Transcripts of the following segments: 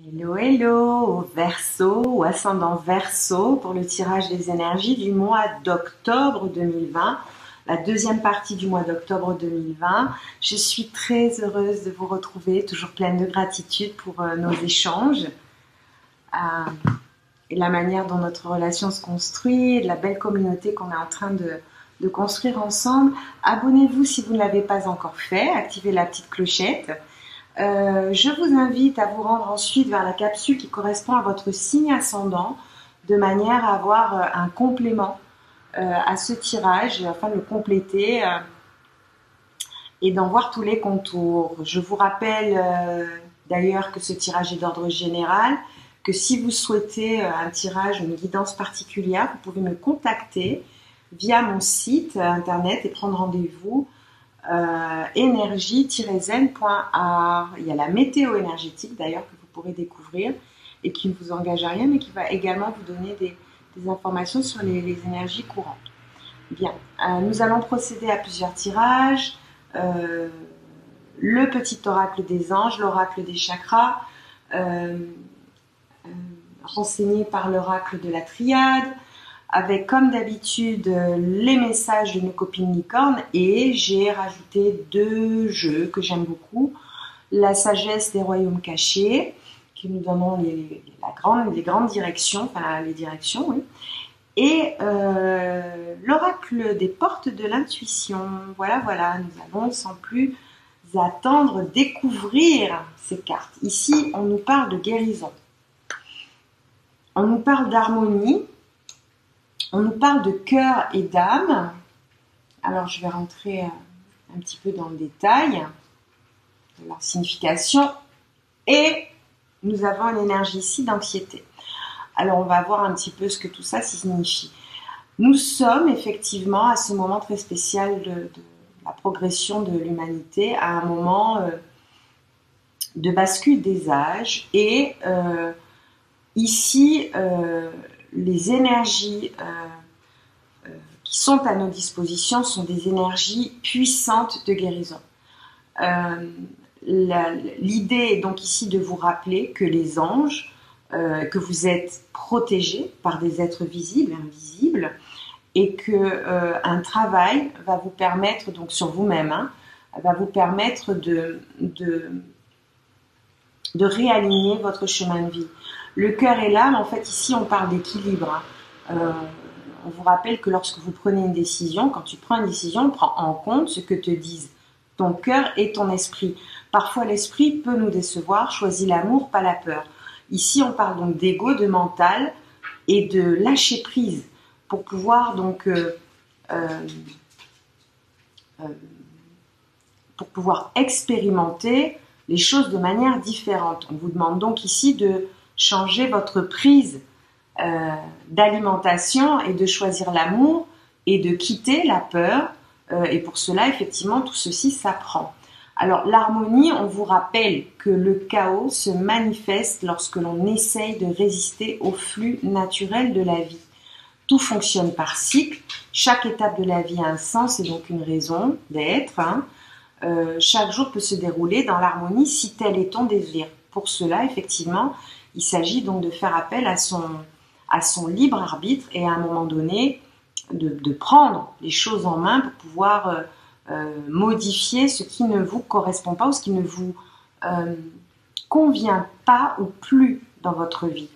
Hello, hello, Verseau ou ascendant Verseau pour le tirage des énergies du mois d'octobre 2020, la deuxième partie du mois d'octobre 2020. Je suis très heureuse de vous retrouver, toujours pleine de gratitude pour nos échanges et la manière dont notre relation se construit, et de la belle communauté qu'on est en train de construire ensemble. Abonnez-vous si vous ne l'avez pas encore fait, activez la petite clochette. Je vous invite à vous rendre ensuite vers la capsule qui correspond à votre signe ascendant, de manière à avoir un complément à ce tirage, afin de le compléter et d'en voir tous les contours. Je vous rappelle d'ailleurs que ce tirage est d'ordre général, que si vous souhaitez un tirage, une guidance particulière, vous pouvez me contacter via mon site internet et prendre rendez-vous. Énergie-zen.art. Il y a la météo énergétique d'ailleurs que vous pourrez découvrir et qui ne vous engage à rien, mais qui va également vous donner des informations sur les énergies courantes. Bien, nous allons procéder à plusieurs tirages. Le petit oracle des anges, l'oracle des chakras, renseigné par l'oracle de la triade, avec comme d'habitude les messages de nos copines licornes, et j'ai rajouté deux jeux que j'aime beaucoup. La sagesse des royaumes cachés, qui nous donnent les grandes directions, enfin les directions, oui. Et l'oracle des portes de l'intuition. Voilà, nous allons sans plus attendre découvrir ces cartes. Ici, on nous parle de guérison. On nous parle d'harmonie. On nous parle de cœur et d'âme. Alors, je vais rentrer un petit peu dans le détail de leur signification. Et nous avons une énergie ici d'anxiété. Alors, on va voir un petit peu ce que tout ça signifie. Nous sommes effectivement à ce moment très spécial de la progression de l'humanité, à un moment de bascule des âges. Et ici, les énergies qui sont à nos dispositions sont des énergies puissantes de guérison. L'idée est donc ici de vous rappeler que les anges, que vous êtes protégés par des êtres visibles et invisibles, et que un travail va vous permettre, donc sur vous-même, va vous permettre de réaligner votre chemin de vie. Le cœur et l'âme, en fait, ici, on parle d'équilibre. On vous rappelle que lorsque vous prenez une décision, quand tu prends une décision, prends en compte ce que te disent ton cœur et ton esprit. Parfois, l'esprit peut nous décevoir. Choisis l'amour, pas la peur. Ici, on parle donc d'ego, de mental et de lâcher prise pour pouvoir donc expérimenter les choses de manière différente. On vous demande donc ici de changer votre prise d'alimentation et de choisir l'amour et de quitter la peur. Et pour cela, effectivement, tout ceci s'apprend. Alors, l'harmonie, on vous rappelle que le chaos se manifeste lorsque l'on essaye de résister au flux naturel de la vie. Tout fonctionne par cycle. Chaque étape de la vie a un sens et donc une raison d'être. Chaque jour peut se dérouler dans l'harmonie si tel est ton désir. Pour cela, effectivement, il s'agit donc de faire appel à son libre arbitre et à un moment donné de prendre les choses en main pour pouvoir modifier ce qui ne vous correspond pas ou ce qui ne vous convient pas ou plus dans votre vie.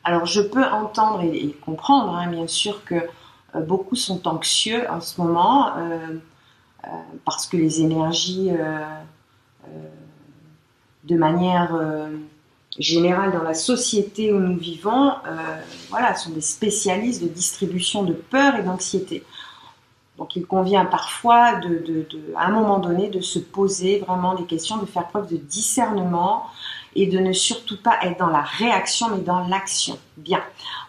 Alors je peux entendre et comprendre bien sûr que beaucoup sont anxieux en ce moment parce que les énergies de manière générale dans la société où nous vivons, sont des spécialistes de distribution de peur et d'anxiété. Donc il convient parfois, à un moment donné, de se poser vraiment des questions, de faire preuve de discernement et de ne surtout pas être dans la réaction, mais dans l'action. Bien,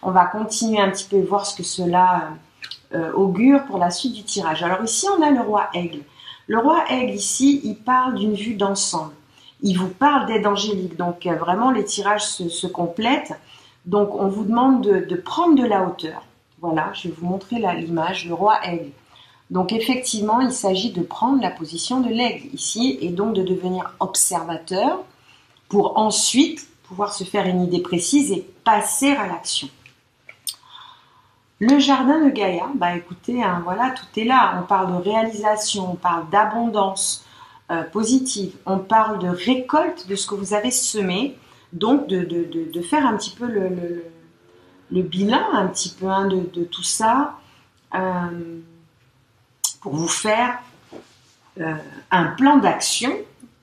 on va continuer un petit peu et voir ce que cela augure pour la suite du tirage. Alors ici, on a le roi aigle. Le roi aigle, ici, il parle d'une vue d'ensemble. Il vous parle d'aide angélique, donc vraiment les tirages se complètent. Donc on vous demande de prendre de la hauteur. Voilà, je vais vous montrer l'image, le roi aigle. Donc effectivement, il s'agit de prendre la position de l'aigle ici et donc de devenir observateur pour ensuite pouvoir se faire une idée précise et passer à l'action. Le jardin de Gaïa, bah écoutez, hein, voilà, tout est là. On parle de réalisation, on parle d'abondance positive, on parle de récolte de ce que vous avez semé, donc de faire un petit peu le bilan, un petit peu hein, de tout ça, pour vous faire un plan d'action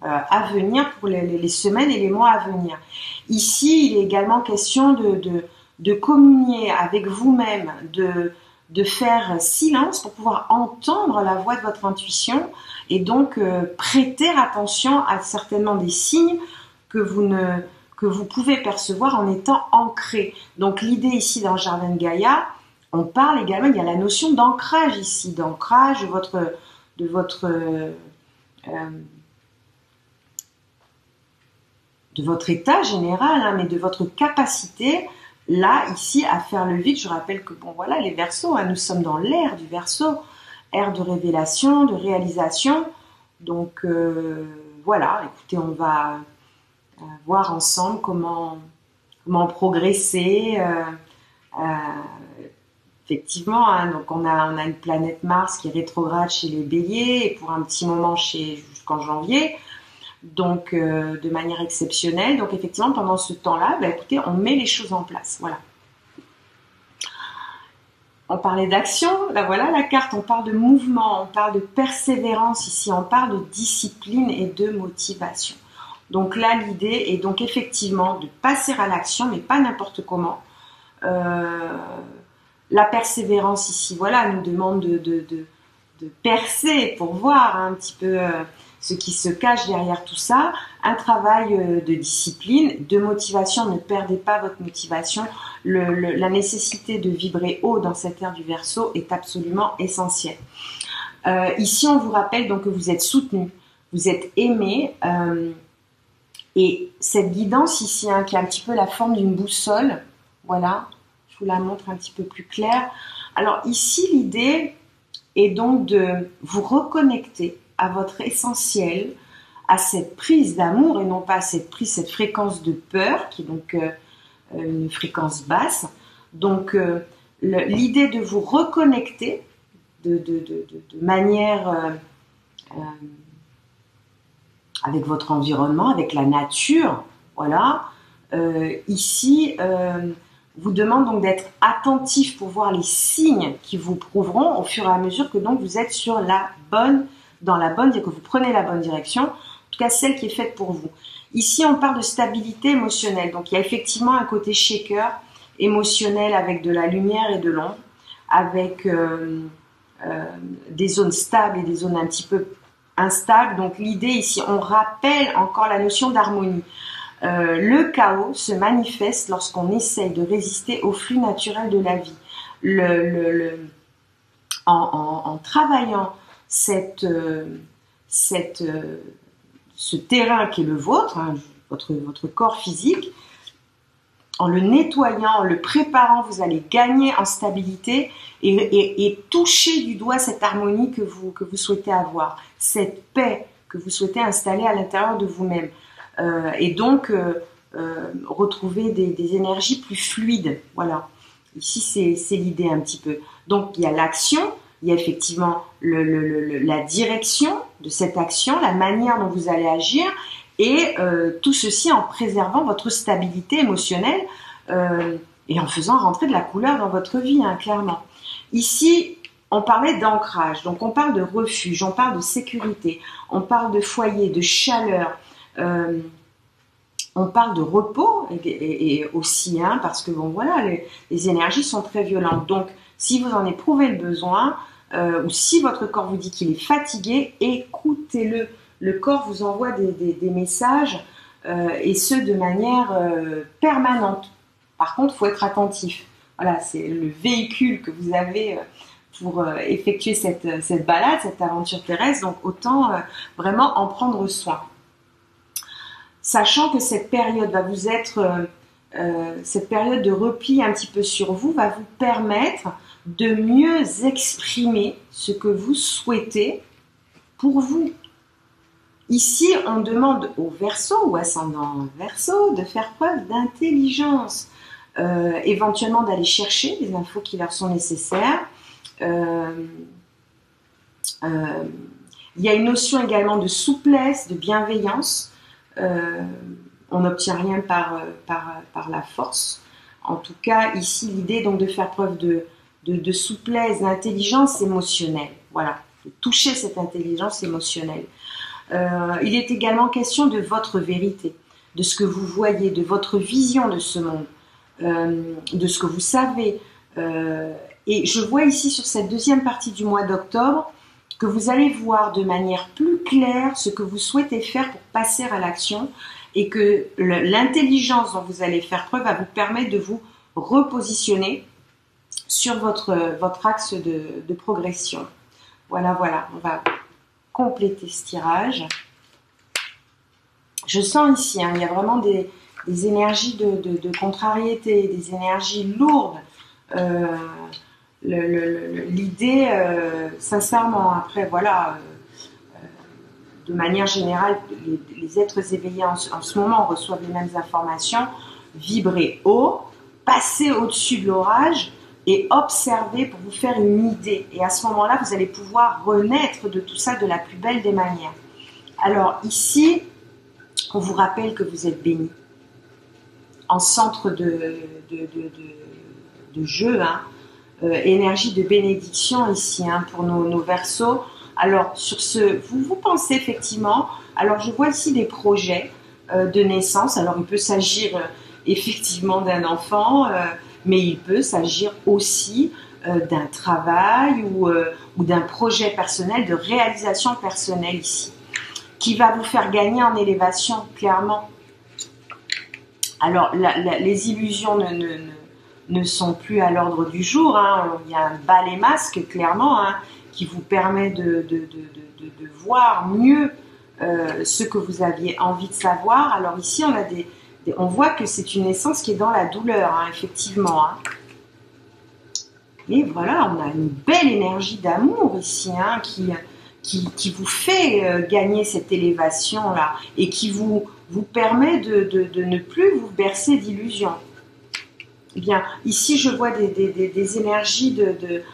à venir pour les semaines et les mois à venir. Ici, il est également question de communier avec vous-même, de faire silence pour pouvoir entendre la voix de votre intuition et donc prêter attention à certainement des signes que vous pouvez percevoir en étant ancré. Donc l'idée ici dans le jardin de Gaïa, on parle également, il y a la notion d'ancrage ici, d'ancrage de votre état général, hein, mais de votre capacité là, ici, à faire le vide. Je rappelle que, bon, voilà, les Verseaux, hein, nous sommes dans l'ère du Verseau, ère de révélation, de réalisation. Donc, voilà, écoutez, on va voir ensemble comment progresser. Effectivement, hein, donc on a une planète Mars qui est rétrograde chez les Béliers et pour un petit moment jusqu'en janvier. Donc de manière exceptionnelle. Donc effectivement, pendant ce temps-là, bah, écoutez, on met les choses en place. Voilà. On parlait d'action, là voilà la carte, on parle de mouvement, on parle de persévérance ici, on parle de discipline et de motivation. Donc là, l'idée est donc effectivement de passer à l'action, mais pas n'importe comment. La persévérance ici, voilà, nous demande de percer pour voir un petit peu ce qui se cache derrière tout ça, un travail de discipline, de motivation, ne perdez pas votre motivation, la nécessité de vibrer haut dans cette ère du Verseau est absolument essentielle. Ici, on vous rappelle donc que vous êtes soutenu, vous êtes aimé, et cette guidance ici, hein, qui a un petit peu la forme d'une boussole, voilà, je vous la montre un petit peu plus claire. Alors ici, l'idée est donc de vous reconnecter à votre essentiel, à cette prise d'amour et non pas à cette fréquence de peur qui est donc une fréquence basse. Donc l'idée de vous reconnecter de manière avec votre environnement, avec la nature, voilà. Ici, vous demande donc d'être attentif pour voir les signes qui vous prouveront au fur et à mesure que donc vous êtes dans la bonne, que vous prenez la bonne direction, en tout cas celle qui est faite pour vous. Ici, on parle de stabilité émotionnelle. Donc, il y a effectivement un côté shaker émotionnel avec de la lumière et de l'ombre, avec des zones stables et des zones un petit peu instables. Donc, l'idée ici, on rappelle encore la notion d'harmonie. Le chaos se manifeste lorsqu'on essaye de résister au flux naturel de la vie. En travaillant ce terrain qui est le vôtre, hein, votre corps physique, en le nettoyant, en le préparant, vous allez gagner en stabilité et toucher du doigt cette harmonie que vous souhaitez avoir, cette paix que vous souhaitez installer à l'intérieur de vous-même. Et donc, retrouver des énergies plus fluides. Voilà. Ici, c'est l'idée un petit peu. Donc, il y a l'action, il y a effectivement la direction de cette action, la manière dont vous allez agir, et tout ceci en préservant votre stabilité émotionnelle et en faisant rentrer de la couleur dans votre vie, hein, clairement. Ici, on parlait d'ancrage, donc on parle de refuge, on parle de sécurité, on parle de foyer, de chaleur, on parle de repos et aussi, hein, parce que bon voilà, les énergies sont très violentes. Donc, si vous en éprouvez le besoin, ou si votre corps vous dit qu'il est fatigué, écoutez-le. Le corps vous envoie des messages, et ce de manière permanente. Par contre, il faut être attentif. Voilà, c'est le véhicule que vous avez pour effectuer cette balade, cette aventure terrestre. Donc, autant vraiment en prendre soin. Sachant que cette période va vous être, cette période de repli un petit peu sur vous va vous permettre de mieux exprimer ce que vous souhaitez pour vous. Ici, on demande au Verseau ou ascendant Verseau de faire preuve d'intelligence, éventuellement d'aller chercher les infos qui leur sont nécessaires. Il y a une notion également de souplesse, de bienveillance. On n'obtient rien par la force. En tout cas, ici, l'idée donc de faire preuve de souplesse, d'intelligence émotionnelle. Voilà, de toucher cette intelligence émotionnelle. Il est également question de votre vérité, de ce que vous voyez, de votre vision de ce monde, de ce que vous savez. Et je vois ici sur cette deuxième partie du mois d'octobre que vous allez voir de manière plus claire ce que vous souhaitez faire pour passer à l'action et que l'intelligence dont vous allez faire preuve va vous permettre de vous repositionner sur votre axe de progression. Voilà, on va compléter ce tirage. Je sens ici, il y a vraiment des énergies de contrariété, des énergies lourdes. L'idée, sincèrement, après, voilà, de manière générale, les êtres éveillés en ce moment reçoivent les mêmes informations, vibrer haut, passer au-dessus de l'orage et observer pour vous faire une idée. Et à ce moment-là, vous allez pouvoir renaître de tout ça de la plus belle des manières. Alors ici, on vous rappelle que vous êtes béni. En centre de jeu, énergie de bénédiction ici pour nos Verseaux. Alors sur ce, vous pensez effectivement, alors je vois ici des projets de naissance. Alors il peut s'agir effectivement d'un enfant, mais il peut s'agir aussi d'un travail ou d'un projet personnel, de réalisation personnelle ici, qui va vous faire gagner en élévation, clairement. Alors, les illusions ne sont plus à l'ordre du jour. Il y a un bas les masques, clairement, qui vous permet de voir mieux ce que vous aviez envie de savoir. Alors ici, on voit que c'est une essence qui est dans la douleur, effectivement. Et voilà, on a une belle énergie d'amour ici, qui vous fait gagner cette élévation-là et qui vous permet de ne plus vous bercer d'illusions. Eh bien, ici, je vois des énergies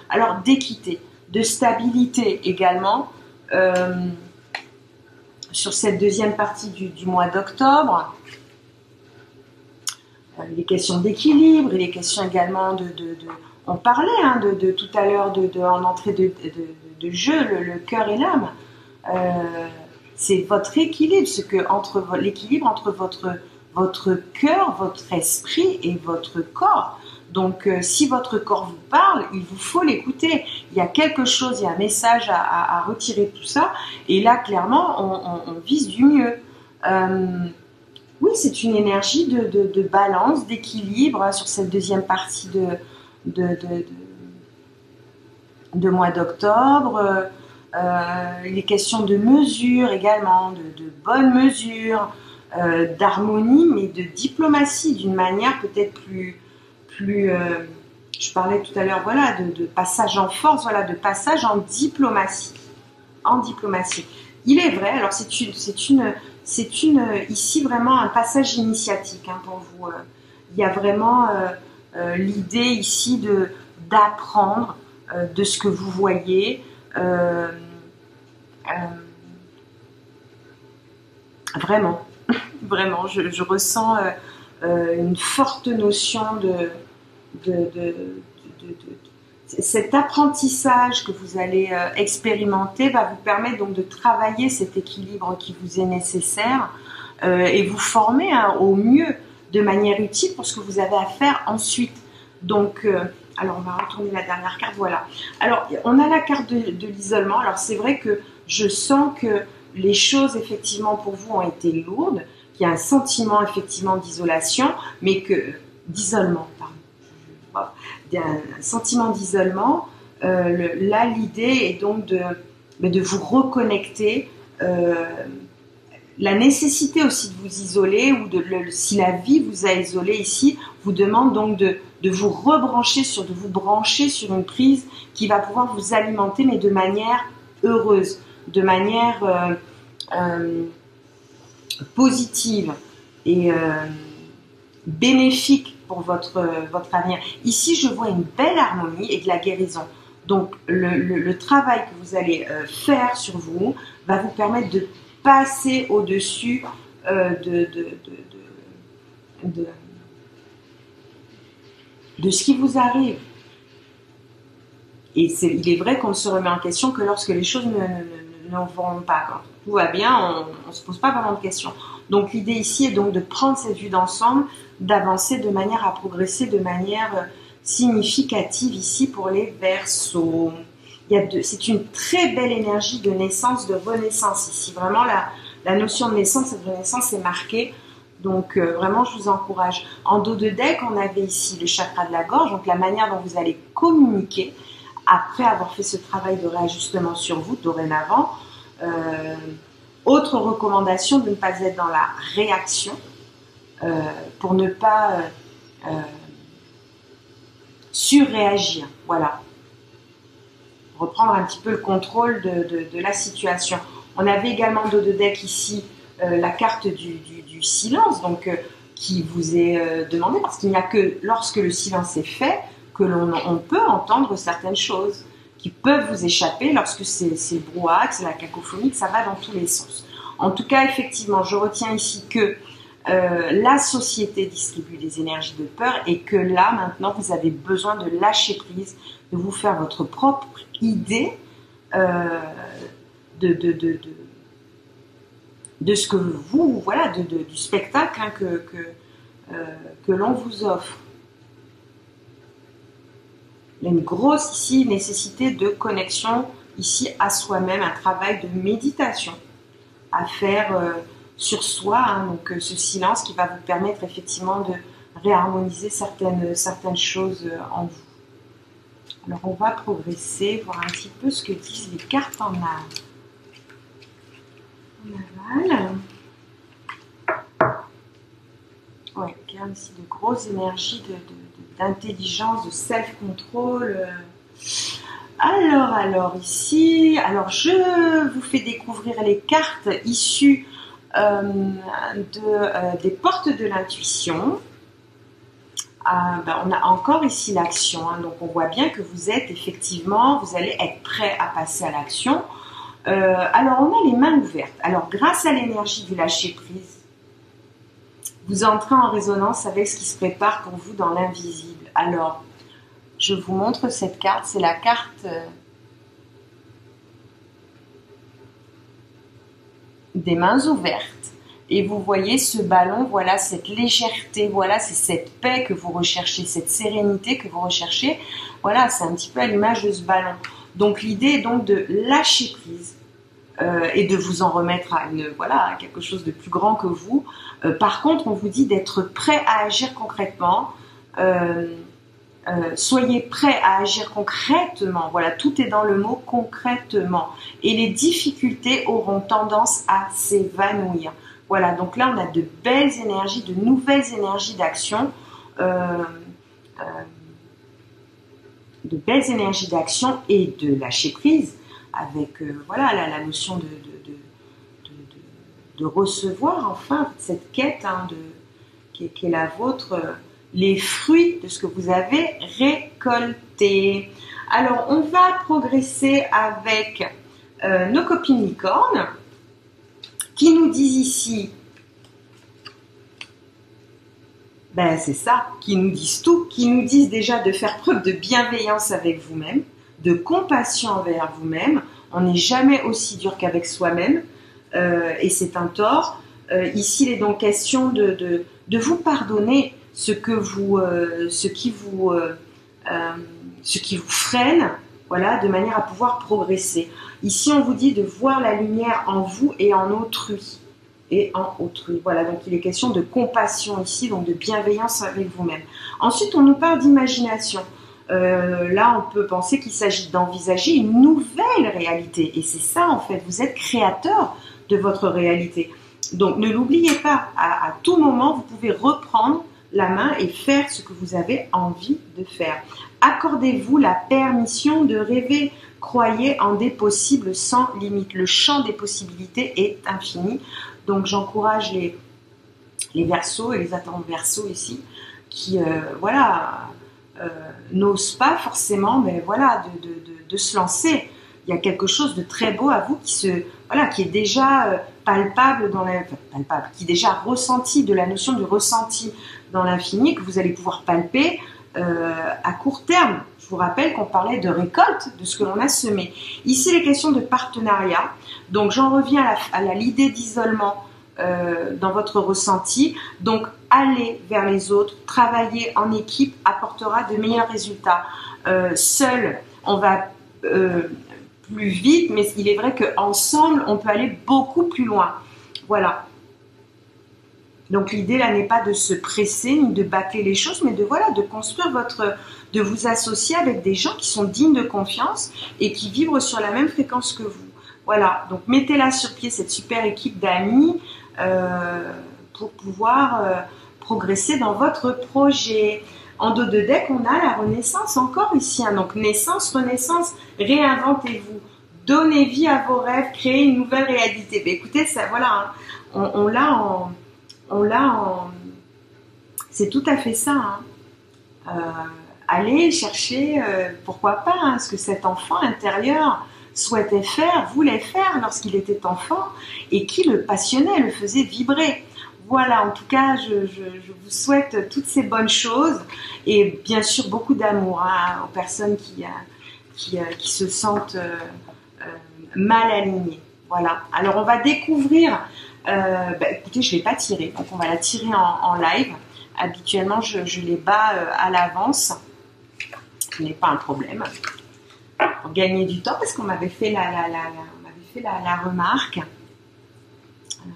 alors d'équité, de stabilité également, sur cette deuxième partie du mois d'octobre. Les questions d'équilibre, et les questions également on parlait de tout à l'heure en entrée de jeu, le cœur et l'âme. C'est votre équilibre, l'équilibre entre votre cœur, votre esprit et votre corps. Donc, si votre corps vous parle, il vous faut l'écouter. Il y a quelque chose, il y a un message à retirer de tout ça. Et là, clairement, on vise du mieux. Oui, c'est une énergie de balance, d'équilibre sur cette deuxième partie de mois d'octobre. Il est question de mesure également, de bonne mesure, d'harmonie, mais de diplomatie d'une manière peut-être plus je parlais tout à l'heure, voilà, de passage en force, voilà, de passage en diplomatie. En diplomatie. Il est vrai, alors c'est ici vraiment un passage initiatique pour vous. Il y a vraiment l'idée ici d'apprendre de ce que vous voyez. Vraiment, vraiment, je ressens une forte notion cet apprentissage que vous allez expérimenter va vous permettre donc de travailler cet équilibre qui vous est nécessaire et vous former au mieux de manière utile pour ce que vous avez à faire ensuite. Donc, alors on va retourner la dernière carte, voilà. Alors, on a la carte de l'isolement. Alors, c'est vrai que je sens que les choses, effectivement, pour vous ont été lourdes, qu'il y a un sentiment, effectivement, d'isolation, mais que... d'isolement, pardon. Un sentiment d'isolement. Là, l'idée est donc de vous reconnecter. La nécessité aussi de vous isoler, ou si la vie vous a isolé ici, vous demande donc de vous rebrancher de vous brancher sur une prise qui va pouvoir vous alimenter, mais de manière heureuse, de manière positive et bénéfique pour votre avenir. Ici, je vois une belle harmonie et de la guérison. Donc, le travail que vous allez faire sur vous va vous permettre de passer au-dessus de ce qui vous arrive. Et il est vrai qu'on ne se remet en question que lorsque les choses ne vont pas. Quand tout va bien, on ne se pose pas vraiment de questions. Donc l'idée ici est donc de prendre cette vue d'ensemble, d'avancer de manière à progresser de manière significative ici pour les Verseaux. C'est une très belle énergie de naissance, de renaissance ici. Vraiment la notion de naissance et de renaissance est marquée. Donc vraiment je vous encourage. En dos de deck, on avait ici le chakra de la gorge, donc la manière dont vous allez communiquer après avoir fait ce travail de réajustement sur vous dorénavant. Autre recommandation, de ne pas être dans la réaction pour ne pas surréagir. Voilà. Reprendre un petit peu le contrôle de la situation. On avait également dos de deck ici la carte du silence, donc qui vous est demandée, parce qu'il n'y a que lorsque le silence est fait que on peut entendre certaines choses qui peuvent vous échapper lorsque c'est le brouhaha, que c'est la cacophonie, que ça va dans tous les sens. En tout cas, effectivement, je retiens ici que la société distribue des énergies de peur et que là, maintenant, vous avez besoin de lâcher prise, de vous faire votre propre idée de ce que vous, voilà, du spectacle hein, que l'on vous offre. Il y a une grosse ici nécessité de connexion ici à soi-même, un travail de méditation à faire sur soi, hein, donc ce silence qui va vous permettre effectivement de réharmoniser certaines choses en vous. Alors on va progresser, voir un petit peu ce que disent les cartes en aval. Ouais, il y a aussi de grosses énergies d'intelligence, de self-control. Alors ici, je vous fais découvrir les cartes issues des portes de l'intuition. On a encore ici l'action, hein, donc on voit bien que vous êtes effectivement, vous allez être prêt à passer à l'action. Alors on a les mains ouvertes. Alors grâce à l'énergie du lâcher prise, vous entrez en résonance avec ce qui se prépare pour vous dans l'invisible. Alors, je vous montre cette carte, c'est la carte des mains ouvertes. Et vous voyez ce ballon, voilà cette légèreté, voilà c'est cette paix que vous recherchez, cette sérénité que vous recherchez. Voilà, c'est un petit peu à l'image de ce ballon. Donc l'idée est donc de lâcher prise et de vous en remettre à quelque chose de plus grand que vous. Par contre, on vous dit d'être prêt à agir concrètement. Soyez prêt à agir concrètement. Voilà, tout est dans le mot concrètement. Et les difficultés auront tendance à s'évanouir. Voilà, donc là, on a de belles énergies, de nouvelles énergies d'action. De belles énergies d'action et de lâcher prise avec la notion de recevoir enfin cette quête hein, qui est la vôtre, les fruits de ce que vous avez récolté. Alors, on va progresser avec nos copines licornes qui nous disent ici, c'est ça, qui nous disent tout, qui nous disent déjà de faire preuve de bienveillance avec vous-même, de compassion envers vous-même. On n'est jamais aussi dur qu'avec soi-même et c'est un tort. Ici, il est donc question de vous pardonner ce qui vous freine, voilà, de manière à pouvoir progresser. Ici, on vous dit de voir la lumière en vous et en autrui. Voilà, donc il est question de compassion ici, donc de bienveillance avec vous-même. Ensuite, on nous parle d'imagination. Là, on peut penser qu'il s'agit d'envisager une nouvelle réalité. Et c'est ça, en fait, vous êtes créateur de votre réalité. Donc, ne l'oubliez pas, à tout moment, vous pouvez reprendre la main et faire ce que vous avez envie de faire. Accordez-vous la permission de rêver. Croyez en des possibles sans limite. Le champ des possibilités est infini. Donc j'encourage les Verseaux et les ascendants Verseaux ici qui voilà n'osent pas forcément mais voilà de se lancer. Il y a quelque chose de très beau à vous qui est déjà palpable qui est déjà ressenti, de la notion du ressenti dans l'infini que vous allez pouvoir palper à court terme. Je vous rappelle qu'on parlait de récolte de ce que l'on a semé. Ici, les questions de partenariat. Donc, j'en reviens à l'idée d'isolement dans votre ressenti. Donc, aller vers les autres, travailler en équipe apportera de meilleurs résultats. Seul, on va plus vite, mais il est vrai qu'ensemble, on peut aller beaucoup plus loin. Voilà. Donc l'idée là n'est pas de se presser ni de bâcler les choses, mais de construire de vous associer avec des gens qui sont dignes de confiance et qui vibrent sur la même fréquence que vous. Voilà. Donc mettez-la sur pied cette super équipe d'amis pour pouvoir progresser dans votre projet. En dos de deck, on a la renaissance encore ici. Hein. Donc naissance, renaissance, réinventez-vous. Donnez vie à vos rêves, créez une nouvelle réalité. Mais écoutez, ça, voilà, hein. on l'a en... C'est tout à fait ça. Hein. Allez chercher, pourquoi pas, hein, ce que cet enfant intérieur souhaitait faire, voulait faire lorsqu'il était enfant et qui le passionnait, le faisait vibrer. Voilà, en tout cas, je vous souhaite toutes ces bonnes choses et bien sûr beaucoup d'amour hein, aux personnes qui se sentent mal alignées. Voilà, alors on va découvrir... écoutez, je ne vais pas tirer, donc on va la tirer en live. Habituellement, je les bats à l'avance. Ce n'est pas un problème. Pour gagner du temps, parce qu'on m'avait fait la remarque.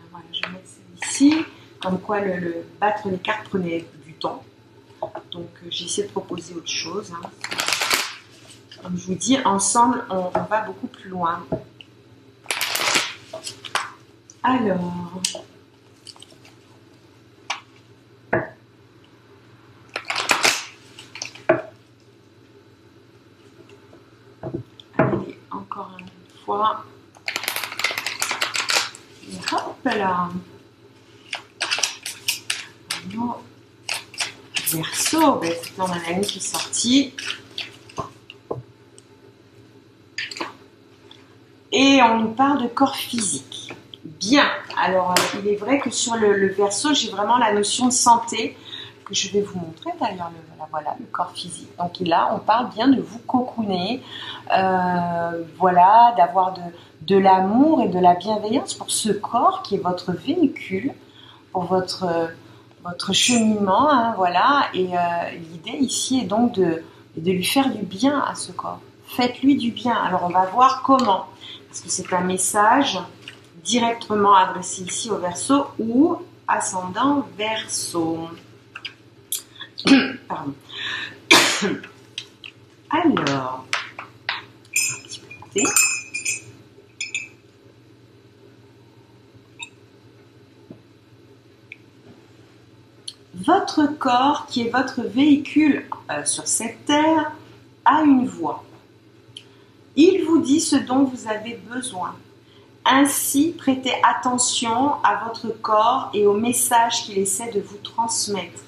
Voilà, je vais mettre ici. Comme quoi, le battre les cartes prenait du temps. Donc, j'ai essayé de proposer autre chose. Hein. Comme je vous dis, ensemble, on va beaucoup plus loin. Alors, allez, encore une fois. Et hop là. Verseau, ben, on en a une qui est sortie. Et on nous parle de corps physique. Bien, alors il est vrai que sur le Verseau, j'ai vraiment la notion de santé, que je vais vous montrer d'ailleurs, voilà, le corps physique. Donc là, on parle bien de vous cocooner, voilà, d'avoir de l'amour et de la bienveillance pour ce corps qui est votre véhicule, pour votre cheminement, hein, voilà. Et l'idée ici est donc de lui faire du bien à ce corps. Faites-lui du bien. Alors on va voir comment, parce que c'est un message directement adressé ici au Verseau ou ascendant Verseau. Pardon. Alors, un petit peu de thé. Votre corps, qui est votre véhicule sur cette terre, a une voix. Il vous dit ce dont vous avez besoin. Ainsi, prêtez attention à votre corps et au message qu'il essaie de vous transmettre.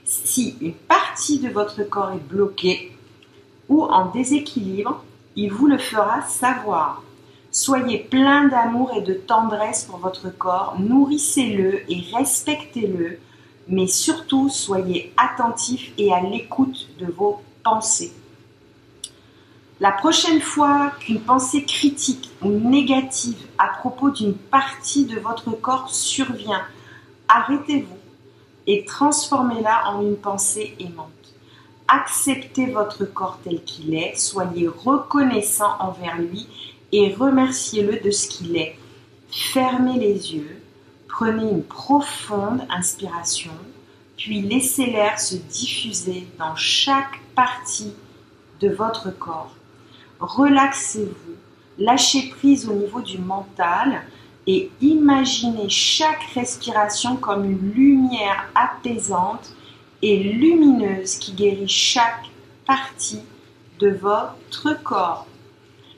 Si une partie de votre corps est bloquée ou en déséquilibre, il vous le fera savoir. Soyez plein d'amour et de tendresse pour votre corps, nourrissez-le et respectez-le, mais surtout soyez attentifs et à l'écoute de vos pensées. La prochaine fois qu'une pensée critique ou négative à propos d'une partie de votre corps survient, arrêtez-vous et transformez-la en une pensée aimante. Acceptez votre corps tel qu'il est, soyez reconnaissant envers lui et remerciez-le de ce qu'il est. Fermez les yeux, prenez une profonde inspiration, puis laissez l'air se diffuser dans chaque partie de votre corps. Relaxez-vous, lâchez prise au niveau du mental et imaginez chaque respiration comme une lumière apaisante et lumineuse qui guérit chaque partie de votre corps.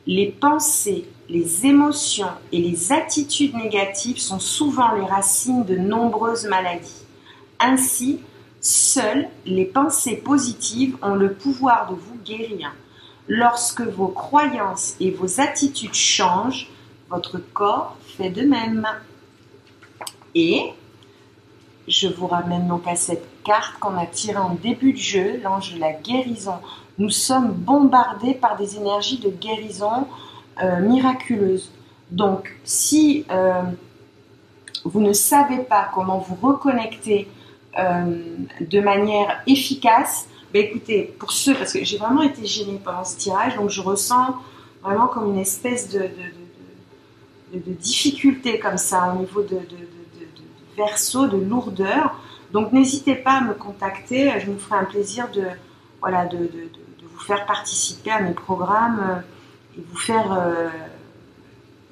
Les pensées, les émotions et les attitudes négatives sont souvent les racines de nombreuses maladies. Ainsi, seules les pensées positives ont le pouvoir de vous guérir. Lorsque vos croyances et vos attitudes changent, votre corps fait de même. Et je vous ramène donc à cette carte qu'on a tirée en début de jeu, l'ange de la guérison. Nous sommes bombardés par des énergies de guérison miraculeuses. Donc, si vous ne savez pas comment vous reconnecter de manière efficace, ben écoutez, pour ceux, parce que j'ai vraiment été gênée pendant ce tirage, donc je ressens vraiment comme une espèce de difficulté comme ça au niveau de verso, de lourdeur. Donc n'hésitez pas à me contacter, je me ferai un plaisir de vous faire participer à mes programmes et vous faire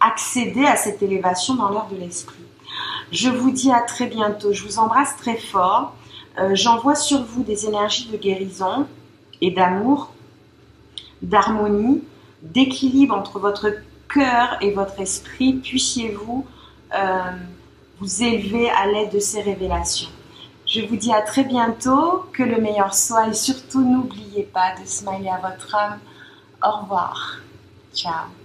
accéder à cette élévation dans l'ère de l'esprit. Je vous dis à très bientôt, je vous embrasse très fort. J'envoie sur vous des énergies de guérison et d'amour, d'harmonie, d'équilibre entre votre cœur et votre esprit. Puissiez-vous vous élever à l'aide de ces révélations. Je vous dis à très bientôt, que le meilleur soit et surtout n'oubliez pas de smiler à votre âme. Au revoir. Ciao.